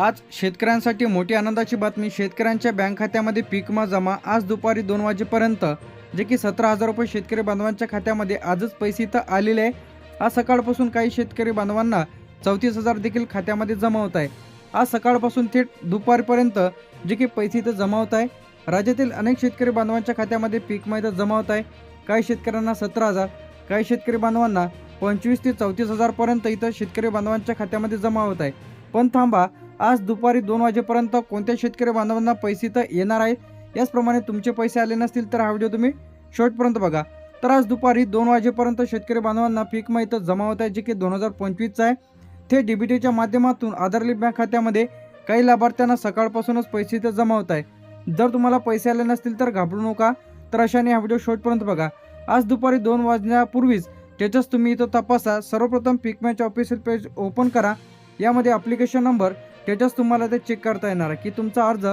आज शेतकऱ्यांसाठी मोठी आनंदाची बातमी। शेतकऱ्यांच्या बँक खात्यामध्ये पीक विमा जमा आज दुपारी 2 वाजेपर्यंत, जे की 17,000 रुपये शेतकरी बांधवांच्या खात्यामध्ये आजच पैसे इथं आलेले आहे। आज सकाळपासून काही शेतकरी बांधवांना 34,000 देखील खात्यामध्ये जमा होत आहे। आज सकाळपासून थेट दुपारपर्यंत जे की पैसे इथं जमा होत आहे। राज्यातील अनेक शेतकरी बांधवांच्या खात्यामध्ये पीक विमा इथं जमा होत आहे। काही शेतकऱ्यांना 17,000, काही शेतकरी बांधवांना 25,000 ते 34,000 पर्यंत इथं शेतकरी बांधवांच्या खात्यामध्ये जमा होत आहे। पण थांबा, आज दुपारी 2 वाजेपर्यंत कोणत्या शेतकरी बांधवांना पैसे तर येणार आहेत, याचप्रमाणे तुमचे पैसे आले नसतील तर हा व्हिडिओ तुम्ही शेवटपर्यंत बघा। तर आज दुपारी 2 वाजेपर्यंत शेतकरी बांधवांना पीक विमा इथं जमा होत आहे, जे की 2025चा आहे। ते डीबीटीच्या माध्यमातून आधार लिंक बँक खात्यामध्ये काही लाभार्थ्यांना सकाळपासूनच पैसे इथं जमा होत आहे। जर तुम्हाला पैसे आले नसतील तर घाबरू नका, तर अशाने हा व्हिडिओ शेवटपर्यंत बघा। आज दुपारी 2 वाजण्यापूर्वीच स्टेटस तुम्ही इथं तपासा। सर्वप्रथम पीक विमाचे ऑफिशियल पेज ओपन करा। यामध्ये ॲप्लिकेशन नंबर, स्टेटस तुम्हाला ते चेक करता येणार आहे की तुमचा अर्ज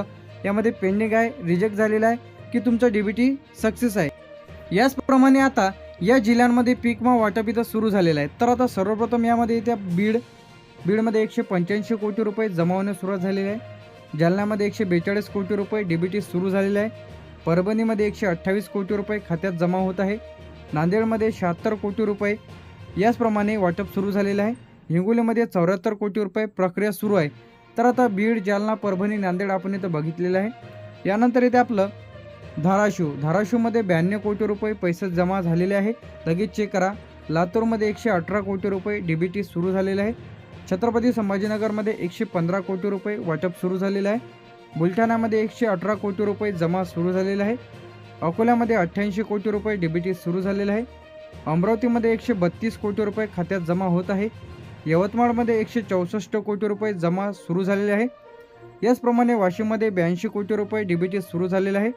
यामध्ये पेंडिंग आहे, रिजेक्ट झालेला आहे की तुमचा डीबीटी सक्सेस आहे। याचप्रमाणे आता या जिल्ह्यांमध्ये पीक विमा वाटप इथं सुरू झालेलं आहे। तर आता सर्वप्रथम यामध्ये इथे बीडमध्ये 185 कोटी रुपये जमा होण्यास सुरुवात झालेली आहे। जालन्यामध्ये 142 कोटी रुपये डीबीटी सुरू झालेले आहे। परभणीमध्ये 128 कोटी रुपये खात्यात जमा होत आहे। नांदेडमध्ये 76 कोटी रुपये याचप्रमाणे वाटप सुरू झालेलं आहे। हिंगोलीमध्ये 74 कोटी रुपये प्रक्रिया सुरू आहे। तर आता बीड, जालना, परभणी, नांदेड आपण इथं बघितलेलं आहे। यानंतर इथे आपलं धाराशिवमध्ये 92 कोटी रुपये पैसे जमा झालेले आहे, लगेच चेक करा। लातूरमध्ये 118 कोटी रुपये डीबीटी सुरू झालेलं आहे। छत्रपती संभाजीनगरमध्ये 115 कोटी रुपये वाटप सुरू झालेलं आहे। बुलढाण्यामध्ये 118 कोटी रुपये जमा सुरू झालेलं आहे। अकोल्यामध्ये 88 कोटी रुपये डीबीटी सुरू झालेलं आहे। अमरावतीमध्ये 132 कोटी रुपये खात्यात जमा होत आहे। यवतमाळमध्ये 164 कोटी रुपये जमा सुरू झालेले आहे। याचप्रमाणे वाशिममध्ये 82 कोटी रुपये डीबीटी सुरू झालेलं आहे।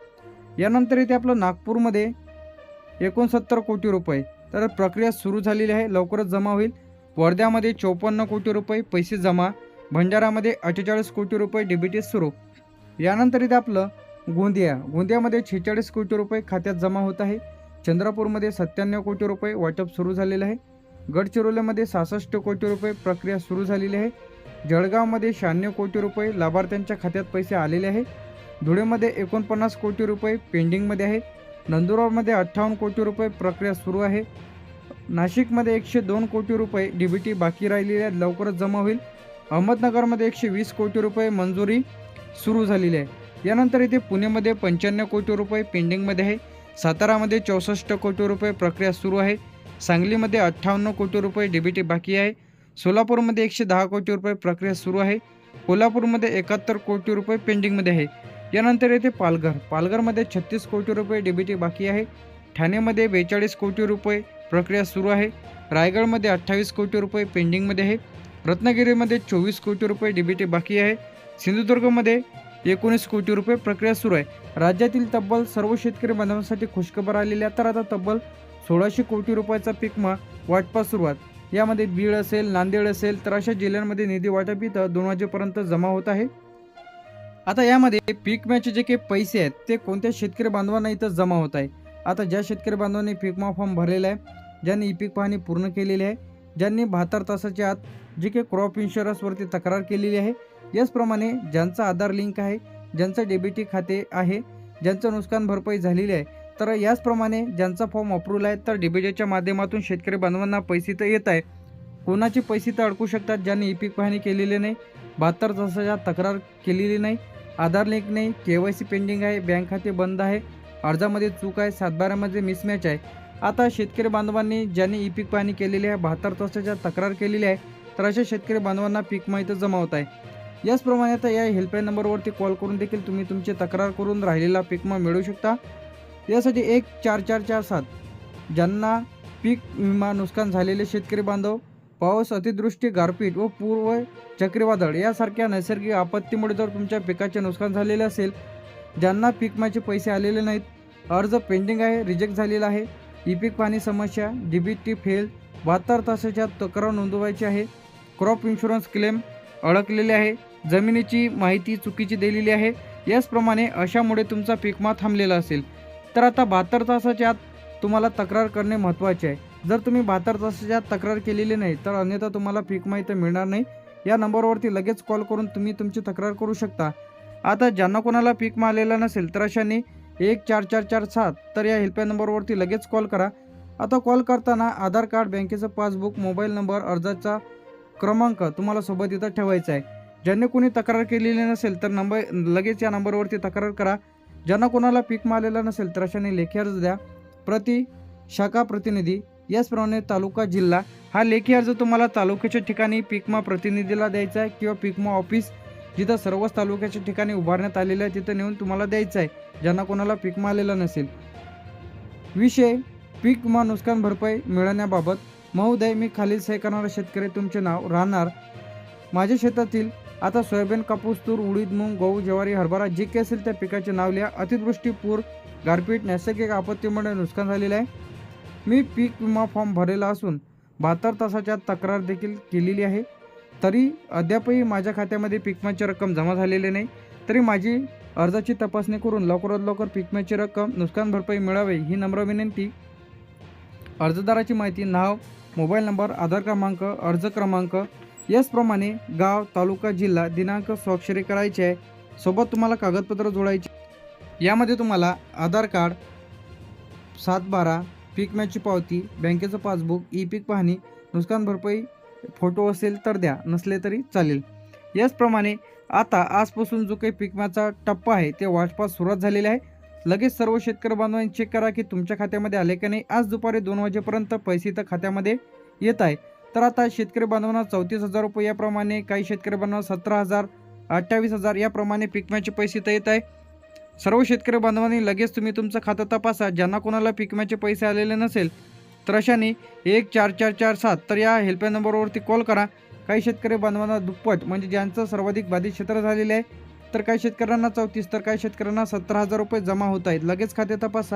यानंतर इथे आपलं नागपूरमध्ये 69 कोटी रुपये तर प्रक्रिया सुरू झालेली आहे, लवकरच जमा होईल। वर्ध्यामध्ये 54 कोटी रुपये पैसे जमा। भंडारामध्ये 48 कोटी रुपये डीबीटी सुरू। यानंतर इथे आपलं गोंदियामध्ये 46 कोटी रुपये खात्यात जमा होत आहे। चंद्रपूरमध्ये 97 कोटी रुपये वाटप सुरू झालेलं आहे। गडचिरोलीमध्ये 66 कोटी रुपये प्रक्रिया सुरू झालेली आहे। जळगावमध्ये 96 कोटी रुपये लाभार्थ्यांच्या खात्यात पैसे आलेले आहे। धुळेमध्ये 49 कोटी रुपये पेंडिंगमध्ये आहे। नंदुरबारमध्ये 58 कोटी रुपये प्रक्रिया सुरू आहे। नाशिकमध्ये 102 कोटी रुपये डीबीटी बाकी राहिलेली आहे, लवकरच जमा होईल। अहमदनगरमध्ये 120 कोटी रुपये मंजुरी सुरू झालेली आहे। यानंतर इथे पुणेमध्ये 95 कोटी रुपये पेंडिंगमध्ये आहे। सातारामध्ये 64 कोटी रुपये प्रक्रिया सुरू आहे। सांगलीमध्ये 58 कोटी रुपये डीबीटी बाकी आहे। सोलापूरमध्ये 110 कोटी रुपये प्रक्रिया सुरू आहे। कोल्हापूरमध्ये 71 कोटी रुपये पेंडिंगमध्ये आहे। यानंतर येथे पालघरमध्ये 36 कोटी रुपये डीबीटी बाकी आहे। ठाणेमध्ये 42 कोटी रुपये प्रक्रिया सुरू आहे। रायगडमध्ये 28 कोटी रुपये पेंडिंगमध्ये आहे। रत्नागिरीमध्ये 24 कोटी रुपये डीबीटी बाकी आहे। सिंधुदुर्गमध्ये 19 कोटी रुपये प्रक्रिया सुरू आहे। राज्यातील तब्बल सर्व शेतकरी बांधवांसाठी खुशखबर आलेली आहे। तर आता तब्बल 1600 कोटी रुपयाचा पीक विमा वाटपास सुरुवात। यामध्ये बीड असेल, नांदेड असेल, तर अशा जिल्ह्यांमध्ये निधी वाटप इथं 2 वाजेपर्यंत जमा होत आहे। आता यामध्ये पीक विम्याचे जे काही पैसे आहेत ते कोणत्या शेतकरी बांधवांना इथं जमा होत आहे। आता ज्या शेतकरी बांधवांनी पीक विमा फॉर्म भरलेला आहे, ज्यांनी ई पीक पाहणी पूर्ण केलेली आहे, ज्यांनी 72 तासाच्या आत जे काही क्रॉप इन्शुरन्सवरती तक्रार केलेली आहे, याचप्रमाणे ज्यांचा आधार लिंक आहे, ज्यांचं डीबीटी खाते आहे, ज्यांचं नुकसान भरपाई झालेली आहे, तर याचप्रमाणे ज्यांचा फॉर्म अप्रूव्हल आहे, तर डीबीटीच्या माध्यमातून शेतकरी बांधवांना पैसे तर येत आहे। कोणाचे पैसे तर अडकू शकतात, ज्यांनी ई पीक पाहणी केलेली नाही, 72 तासाच्या तक्रार केलेली नाही, आधार लिंक नाही, KYC पेंडिंग आहे, बँक खाते बंद आहे, अर्जामध्ये चूक आहे, 7/12मध्ये मिसमॅच आहे। आता शेतकरी बांधवांनी ज्यांनी ई पीक पाहणी केलेली आहे, 72 तासाच्या तक्रार केलेली आहे, तर अशा शेतकरी बांधवांना पीक विमा इथं जमा होत आहे। याचप्रमाणे आता या हेल्पलाईन नंबरवरती कॉल करून देखील तुम्ही तुमची तक्रार करून राहिलेला पीक विमा मिळवू शकता। यासाठी 14447 ज्यांना पीक विमा नुकसान झालेले शेतकरी बांधव, पाऊस, अतिवृष्टी, गारपीट व पूर्व चक्रीवादळ यासारख्या नैसर्गिक आपत्तीमुळे जर तुमच्या पिकाचे नुकसान झालेले असेल, ज्यांना पीक विम्याचे पैसे आलेले नाहीत, अर्ज पेंडिंग आहे, रिजेक्ट झालेला आहे, ई पीक पाहणी समस्या, डीबीटी फेल, 72 तासाच्या तक्रार नोंदवायची आहे, क्रॉप इन्शुरन्स क्लेम अडकलेले आहे, जमिनीची माहिती चुकीची दिलेली आहे, याचप्रमाणे अशामुळे तुमचा पीक विमा थांबलेला असेल, तर आता 72 तासाच्या आत तुम्हाला तक्रार करणे महत्त्वाचे आहे। जर तुम्ही 72 तासाच्या आत तक्रार केलेली नाही, तर अन्यथा तुम्हाला पीक विमा इथं मिळणार नाही। या नंबरवरती लगेच कॉल करून तुम्ही तुमची तक्रार करू शकता. आता ज्यांना कोणाला पीक विमा आलेला नसेल तर अशांनी 14447 तर या हेल्पलाईन नंबरवरती लगेच कॉल करा. आता कॉल करताना आधार कार्ड, बँकेचं पासबुक, मोबाईल नंबर, अर्जाचा क्रमांक तुम्हाला सोबत इथं ठेवायचा आहे. ज्यांनी कोणी तक्रार केलेली नसेल तर लगेच या नंबरवरती तक्रार करा. ज्यांना कोणाला पीक विमा आलेला नसेल तर अशाने लेखी अर्ज द्या. प्रति शाखा प्रतिनिधी याचप्रमाणे तालुका, जिल्हा हा लेखी अर्ज तुम्हाला तालुक्याच्या ठिकाणी पीक विमा प्रतिनिधीला द्यायचा आहे किंवा पीक विमा ऑफिस जिथं सर्वच तालुक्याच्या ठिकाणी उभारण्यात आलेलं आहे तिथं नेऊन तुम्हाला द्यायचं आहे ज्यांना कोणाला पीक विमा आलेला नसेल. विषय पीक विमा नुकसान भरपाई मिळण्याबाबत. महोदय, मी खालील सही करणारा शेतकरी, तुमचे नाव, राहणार, माझ्या शेतातील आता सोयाबीन, कापूस, तूर, उडीद, मूग, गहू, ज्वारी, हरभरा जे काही असेल त्या पिकाचे नाव लिहा. अतिवृष्टी, पूर, गारपीट, नैसर्गिक आपत्तीमुळे नुकसान झालेले आहे. मी पीक विमा फॉर्म भरलेला असून 72 तासाच्या आत तक्रार देखील केलेली आहे. तरी अद्यापही माझ्या खात्यामध्ये पीक विम्याची रक्कम जमा झालेली नाही. तरी माझी अर्जाची तपासणी करून लवकरात लवकर पीक विम्याची रक्कम, नुकसान भरपाई मिळावी ही नम्र विनंती. अर्जदाराची माहिती, नाव, मोबाईल नंबर, आधार क्रमांक, अर्ज क्रमांक याचप्रमाणे गाव, तालुका, जिल्हा, दिनांक स्वाक्षरी करायची आहे. सोबत तुम्हाला कागदपत्र जोडायची. यामध्ये तुम्हाला आधार कार्ड, 7/12, पीक विम्याची पावती, बँकेचं पासबुक, ई पीक पाहणी, नुकसान भरपाई फोटो असेल तर द्या, नसले तरी चालेल. याचप्रमाणे आता आजपासून जो काही पीक विम्याचा टप्पा आहे ते वाटपास सुरुवात झालेली आहे. लगेच सर्व शेतकरी बांधवांनी चेक करा की तुमच्या खात्यामध्ये आले की नाही. आज दुपारी 2 वाजेपर्यंत पैसे इथं खात्यामध्ये येत आहे. तर आता शेतकरी बांधवांना 34,000 रुपये याप्रमाणे, काही शेतकरी बांधवांना 17,000, 28,000 याप्रमाणे पीक विम्याचे पैसे इथं येत आहे. सर्व शेतकरी बांधवांनी लगेच तुम्ही तुमचं खातं तपासा. ज्यांना कोणाला पीक विम्याचे पैसे आलेले नसेल तर अशाने 14447 तर या हेल्पलाईन नंबरवरती कॉल करा. काही शेतकरी बांधवांना दुप्पट म्हणजे ज्यांचं सर्वाधिक बाधित क्षेत्र झालेले आहे, तर काही शेतकऱ्यांना 34 तर काही शेतकऱ्यांना 17,000 रुपये जमा होत आहेत. लगेच खाते तपासा.